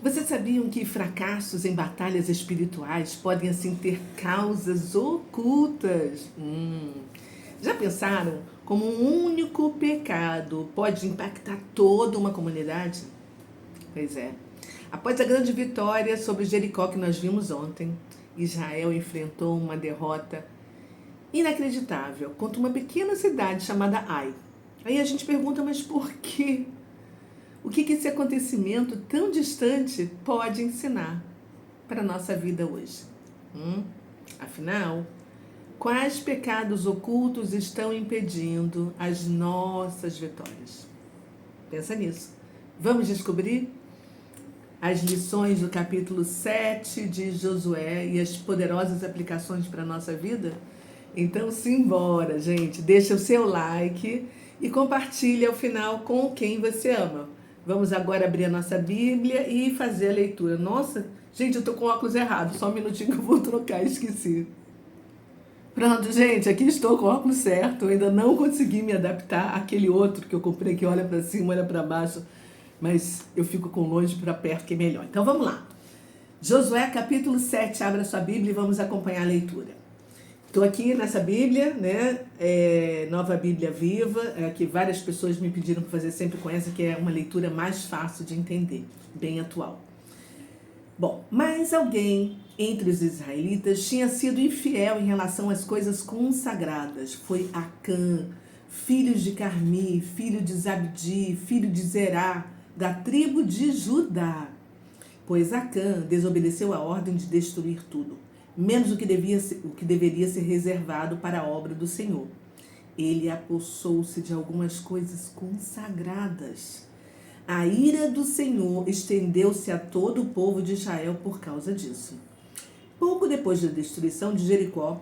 Vocês sabiam que fracassos em batalhas espirituais podem assim ter causas ocultas? Já pensaram como um único pecado pode impactar toda uma comunidade? Pois é. Após a grande vitória sobre Jericó que nós vimos ontem, Israel enfrentou uma derrota inacreditável contra uma pequena cidade chamada Ai. Aí a gente pergunta, mas por quê? O que esse acontecimento tão distante pode ensinar para a nossa vida hoje? Afinal, quais pecados ocultos estão impedindo as nossas vitórias? Pensa nisso. Vamos descobrir as lições do capítulo 7 de Josué e as poderosas aplicações para a nossa vida? Então, simbora, gente. Deixa o seu like e compartilha ao final com quem você ama. Vamos agora abrir a nossa Bíblia e fazer a leitura. Nossa, gente, eu tô com o óculos errado. Só um minutinho que eu vou trocar, esqueci. Pronto, gente, aqui estou com o óculos certo. Eu ainda não consegui me adaptar àquele outro que eu comprei que olha para cima, olha para baixo. Mas eu fico com longe para perto que é melhor. Então vamos lá. Josué capítulo 7, abra sua Bíblia e vamos acompanhar a leitura. Estou aqui nessa Bíblia, né? Nova Bíblia Viva, que várias pessoas me pediram para fazer sempre com essa, que é uma leitura mais fácil de entender, bem atual. Bom, mas alguém entre os israelitas tinha sido infiel em relação às coisas consagradas. Foi Acã, filho de Carmi, filho de Zabdi, filho de Zerá, da tribo de Judá. Pois Acã desobedeceu a ordem de destruir tudo, menos o que deveria ser reservado para a obra do Senhor. Ele apossou-se de algumas coisas consagradas. A ira do Senhor estendeu-se a todo o povo de Israel por causa disso. Pouco depois da destruição de Jericó,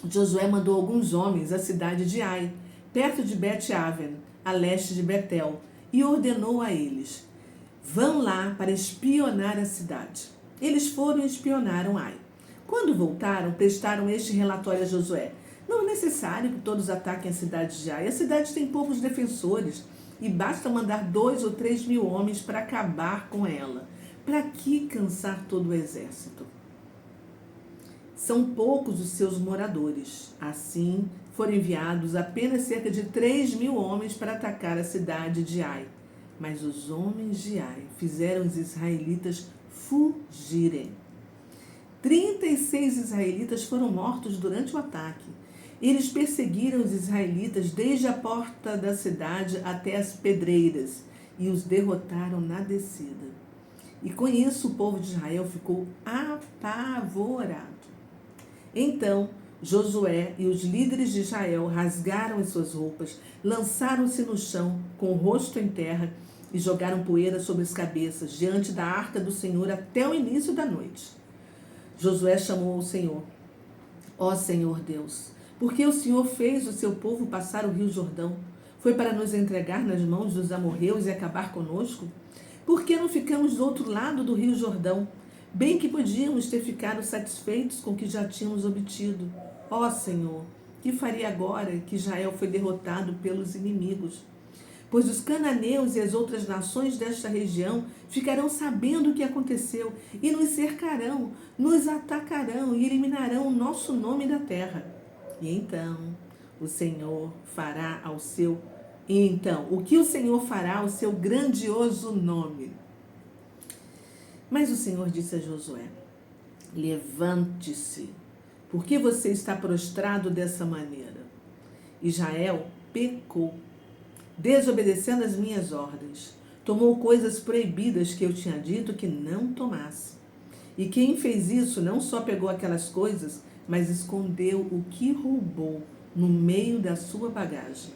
Josué mandou alguns homens à cidade de Ai, perto de Bet-Aven, a leste de Betel, e ordenou a eles: vão lá para espionar a cidade. Eles foram e espionaram Ai. Quando voltaram, prestaram este relatório a Josué: não é necessário que todos ataquem a cidade de Ai. A cidade tem poucos defensores e basta mandar 2 ou 3 mil homens para acabar com ela. Para que cansar todo o exército? São poucos os seus moradores. Assim, foram enviados apenas cerca de 3 mil homens para atacar a cidade de Ai. Mas os homens de Ai fizeram os israelitas fugirem. 36 israelitas foram mortos durante o ataque. Eles perseguiram os israelitas desde a porta da cidade até as pedreiras e os derrotaram na descida. E com isso o povo de Israel ficou apavorado. Então Josué e os líderes de Israel rasgaram as suas roupas, lançaram-se no chão com o rosto em terra e jogaram poeira sobre as cabeças diante da arca do Senhor até o início da noite. Josué chamou ao Senhor: ó Senhor Deus, porque o Senhor fez o seu povo passar o rio Jordão? Foi para nos entregar nas mãos dos amorreus e acabar conosco? Por que não ficamos do outro lado do rio Jordão? Bem que podíamos ter ficado satisfeitos com o que já tínhamos obtido. Ó Senhor, que faria agora que Israel foi derrotado pelos inimigos? Pois os cananeus e as outras nações desta região ficarão sabendo o que aconteceu e nos cercarão, nos atacarão e eliminarão o nosso nome da terra. E então o Senhor fará ao seu... o que o Senhor fará ao seu grandioso nome? Mas o Senhor disse a Josué: levante-se, porque você está prostrado dessa maneira. Israel pecou, desobedecendo as minhas ordens. Tomou coisas proibidas que eu tinha dito que não tomasse. E quem fez isso não só pegou aquelas coisas, mas escondeu o que roubou no meio da sua bagagem.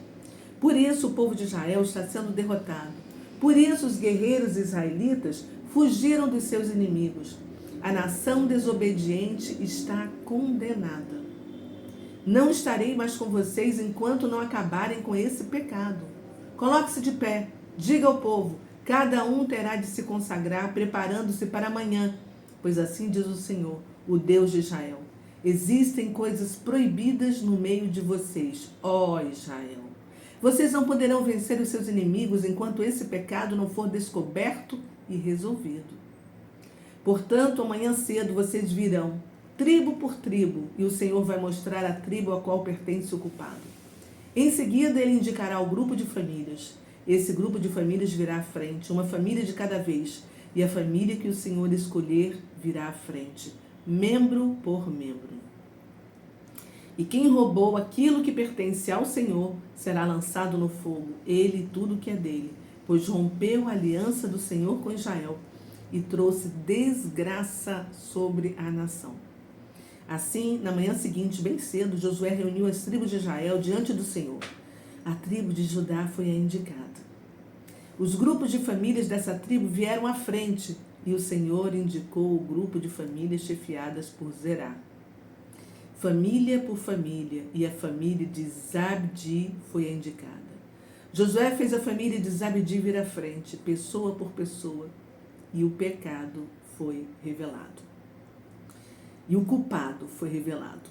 Por isso o povo de Israel está sendo derrotado. Por isso os guerreiros israelitas fugiram dos seus inimigos. A nação desobediente está condenada. Não estarei mais com vocês enquanto não acabarem com esse pecado. Coloque-se de pé, diga ao povo: cada um terá de se consagrar, preparando-se para amanhã, pois assim diz o Senhor, o Deus de Israel: existem coisas proibidas no meio de vocês, ó Israel. Vocês não poderão vencer os seus inimigos enquanto esse pecado não for descoberto e resolvido. Portanto, amanhã cedo vocês virão, tribo por tribo, e o Senhor vai mostrar a tribo a qual pertence o culpado. Em seguida, ele indicará o grupo de famílias. Esse grupo de famílias virá à frente, uma família de cada vez, e a família que o Senhor escolher virá à frente, membro por membro. E quem roubou aquilo que pertence ao Senhor será lançado no fogo, ele e tudo que é dele, pois rompeu a aliança do Senhor com Israel e trouxe desgraça sobre a nação. Assim, na manhã seguinte, bem cedo, Josué reuniu as tribos de Israel diante do Senhor. A tribo de Judá foi a indicada. Os grupos de famílias dessa tribo vieram à frente e o Senhor indicou o grupo de famílias chefiadas por Zerá. Família por família, e a família de Zabdi foi a indicada. Josué fez a família de Zabdi vir à frente, pessoa por pessoa, e o pecado foi revelado. E o culpado foi revelado,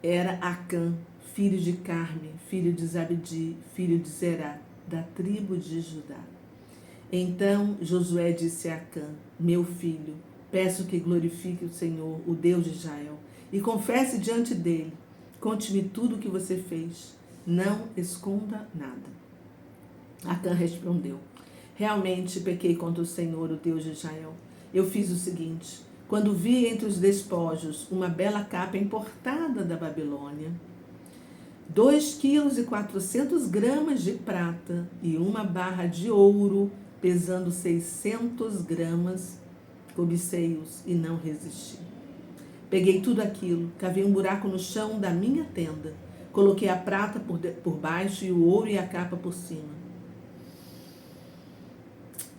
Era Acã, filho de Carme, filho de Zabdi, filho de Zerá, da tribo de Judá. Então Josué disse a Acã: meu filho, peço que glorifique o Senhor, o Deus de Israel, e confesse diante dele. Conte-me tudo o que você fez. Não esconda nada. Acã respondeu: realmente pequei contra o Senhor, o Deus de Israel. Eu fiz o seguinte: quando vi entre os despojos uma bela capa importada da Babilônia, 2,4 kg de prata e uma barra de ouro pesando 600 gramas, cobicei-os e não resisti. Peguei tudo aquilo, cavei um buraco no chão da minha tenda, coloquei a prata por baixo e o ouro e a capa por cima.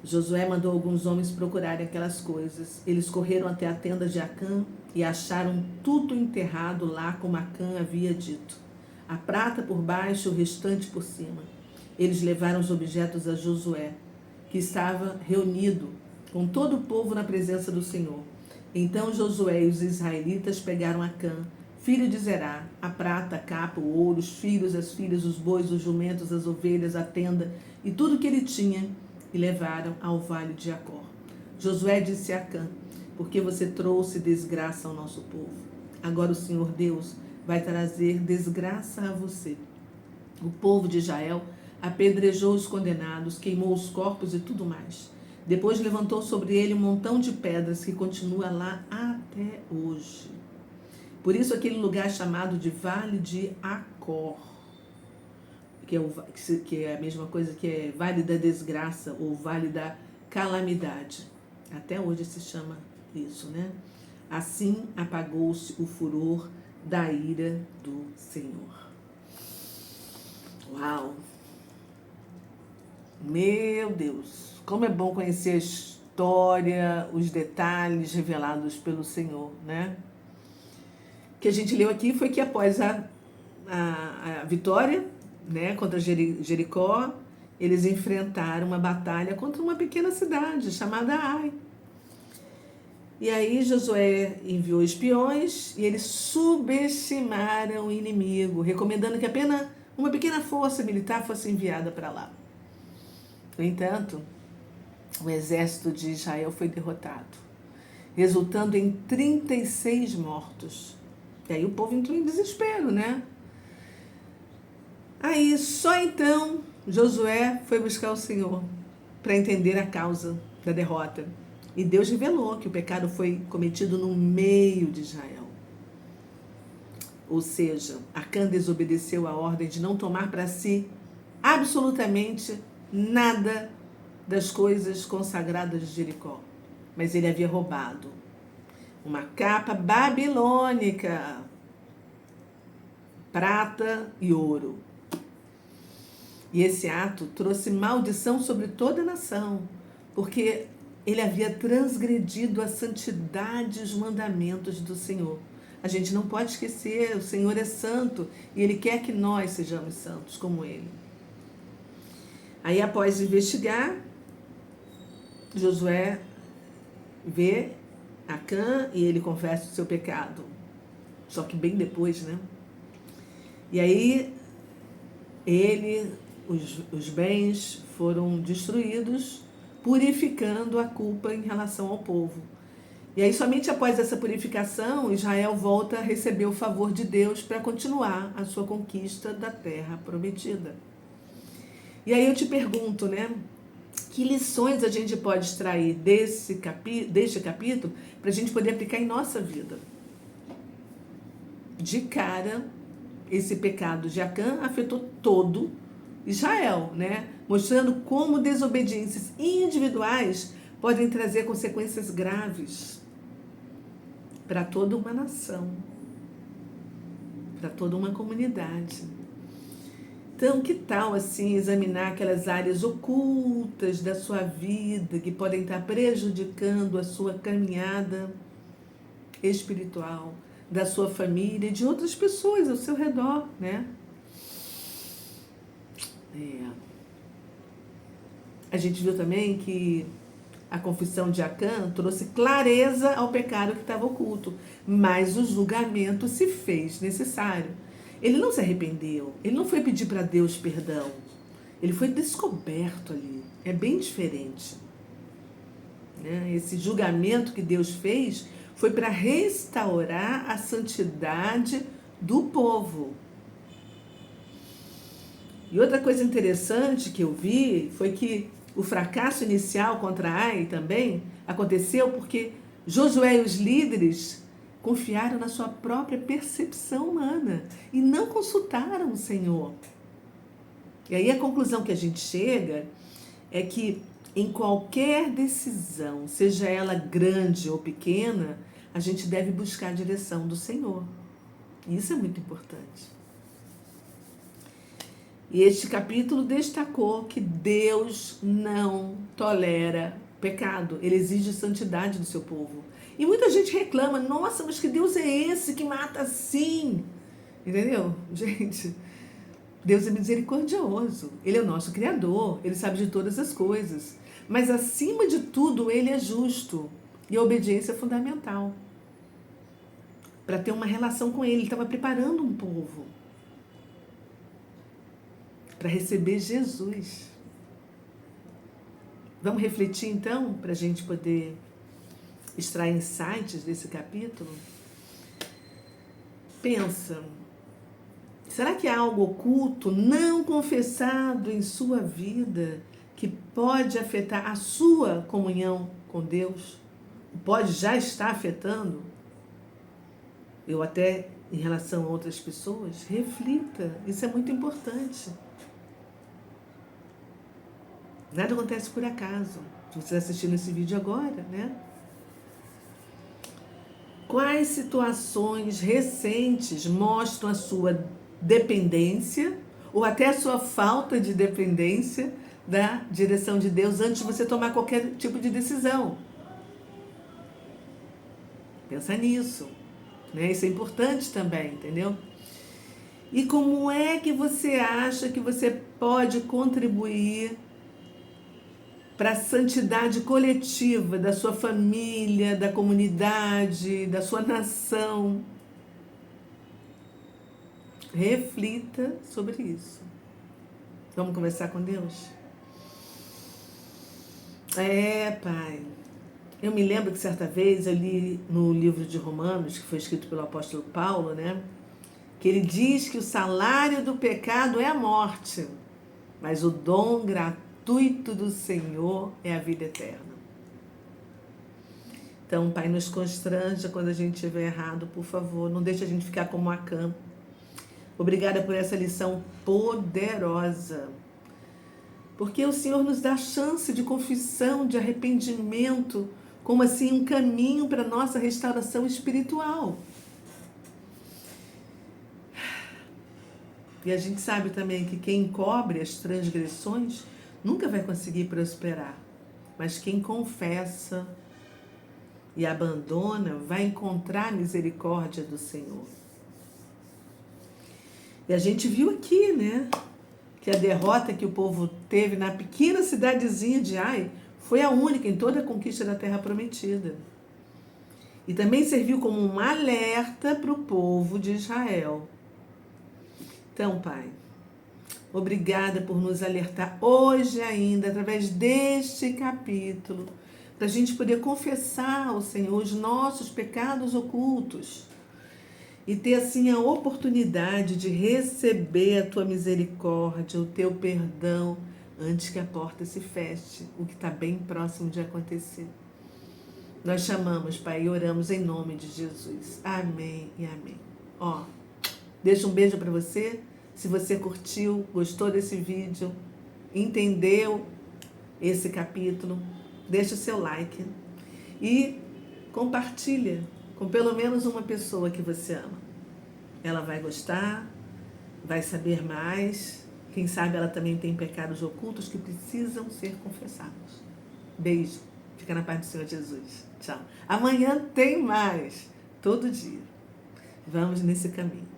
Josué mandou alguns homens procurarem aquelas coisas. Eles correram até a tenda de Acã e acharam tudo enterrado lá como Acã havia dito. A prata por baixo e o restante por cima. Eles levaram os objetos a Josué, que estava reunido com todo o povo na presença do Senhor. Então Josué e os israelitas pegaram Acã, filho de Zerá, a prata, a capa, o ouro, os filhos, as filhas, os bois, os jumentos, as ovelhas, a tenda e tudo que ele tinha, e levaram ao vale de Jacó. Josué disse a Acã: por que você trouxe desgraça ao nosso povo? Agora o Senhor Deus vai trazer desgraça a você. O povo de Israel apedrejou os condenados, queimou os corpos e tudo mais. Depois levantou sobre ele um montão de pedras que continua lá até hoje. Por isso aquele lugar é chamado de Vale de Acor, que é a mesma coisa que é Vale da Desgraça ou Vale da Calamidade. Até hoje se chama isso, né? Assim apagou-se o furor da ira do Senhor. Uau! Meu Deus! Como é bom conhecer a história, os detalhes revelados pelo Senhor, né? O que a gente leu aqui foi que após a vitória, né, contra Jericó, eles enfrentaram uma batalha contra uma pequena cidade chamada Ai. E aí Josué enviou espiões e eles subestimaram o inimigo, recomendando que apenas uma pequena força militar fosse enviada para lá. No entanto, o exército de Israel foi derrotado, resultando em 36 mortos. E aí o povo entrou em desespero, né? Aí só então Josué foi buscar o Senhor para entender a causa da derrota. E Deus revelou que o pecado foi cometido no meio de Israel. Ou seja, Acã desobedeceu a ordem de não tomar para si absolutamente nada das coisas consagradas de Jericó. Mas ele havia roubado uma capa babilônica, prata e ouro. E esse ato trouxe maldição sobre toda a nação, porque ele havia transgredido a santidade e os mandamentos do Senhor. A gente não pode esquecer, o Senhor é santo e Ele quer que nós sejamos santos como Ele. Aí, após investigar, Josué vê Acã e ele confessa o seu pecado. Só que bem depois, né? E aí, os bens foram destruídos purificando a culpa em relação ao povo. E aí, somente após essa purificação, Israel volta a receber o favor de Deus para continuar a sua conquista da terra prometida. E aí eu te pergunto, né? Que lições a gente pode extrair deste capítulo para a gente poder aplicar em nossa vida? De cara, esse pecado de Acã afetou todo Israel, né? Mostrando como desobediências individuais podem trazer consequências graves para toda uma nação, para toda uma comunidade. Então, que tal assim examinar aquelas áreas ocultas da sua vida que podem estar prejudicando a sua caminhada espiritual, da sua família e de outras pessoas ao seu redor, né? A gente viu também que a confissão de Acã trouxe clareza ao pecado que estava oculto, mas o julgamento se fez necessário. Ele não se arrependeu, ele não foi pedir para Deus perdão, ele foi descoberto ali. É bem diferente, né? Esse julgamento que Deus fez foi para restaurar a santidade do povo. E outra coisa interessante que eu vi foi que o fracasso inicial contra Ai também aconteceu porque Josué e os líderes confiaram na sua própria percepção humana e não consultaram o Senhor. E aí a conclusão que a gente chega é que em qualquer decisão, seja ela grande ou pequena, a gente deve buscar a direção do Senhor. E isso é muito importante. E este capítulo destacou que Deus não tolera pecado. Ele exige santidade do seu povo. E muita gente reclama, nossa, mas que Deus é esse que mata assim? Entendeu? Gente, Deus é misericordioso. Ele é o nosso Criador. Ele sabe de todas as coisas. Mas, acima de tudo, Ele é justo. E a obediência é fundamental. Para ter uma relação com Ele. Ele estava preparando um povo para receber Jesus. Vamos refletir então, para a gente poder extrair insights desse capítulo? Pensa, será que há algo oculto, não confessado em sua vida, que pode afetar a sua comunhão com Deus? Pode já estar afetando? Eu até em relação a outras pessoas? Reflita, isso é muito importante. Nada acontece por acaso. Se você está assistindo esse vídeo agora, né? Quais situações recentes mostram a sua dependência ou até a sua falta de dependência da direção de Deus antes de você tomar qualquer tipo de decisão? Pensa nisso, né? Isso é importante também, entendeu? E como é que você acha que você pode contribuir para a santidade coletiva da sua família, da comunidade, da sua nação? Reflita sobre isso. Vamos conversar com Deus? Pai. Eu me lembro que certa vez eu li no livro de Romanos, que foi escrito pelo apóstolo Paulo, né? Que ele diz que o salário do pecado é a morte, mas o dom gratuito do Senhor é a vida eterna. Então, Pai, nos constranja quando a gente estiver errado, por favor, não deixe a gente ficar como Acã. Obrigada por essa lição poderosa, porque o Senhor nos dá chance de confissão, de arrependimento, como assim um caminho para a nossa restauração espiritual. E a gente sabe também que quem encobre as transgressões nunca vai conseguir prosperar, mas quem confessa e abandona vai encontrar a misericórdia do Senhor. E a gente viu aqui, né, que a derrota que o povo teve na pequena cidadezinha de Ai foi a única em toda a conquista da Terra Prometida. E também serviu como um alerta para o povo de Israel. Então, Pai, Obrigada por nos alertar hoje ainda, através deste capítulo, para a gente poder confessar ao Senhor os nossos pecados ocultos e ter assim a oportunidade de receber a tua misericórdia, o teu perdão, antes que a porta se feche, o que está bem próximo de acontecer. Nós chamamos, Pai, e oramos em nome de Jesus. Amém e amém. Ó, deixa um beijo para você. Se você curtiu, gostou desse vídeo, entendeu esse capítulo, deixa o seu like e compartilha com pelo menos uma pessoa que você ama. Ela vai gostar, vai saber mais. Quem sabe ela também tem pecados ocultos que precisam ser confessados. Beijo. Fica na paz do Senhor Jesus. Tchau. Amanhã tem mais. Todo dia. Vamos nesse caminho.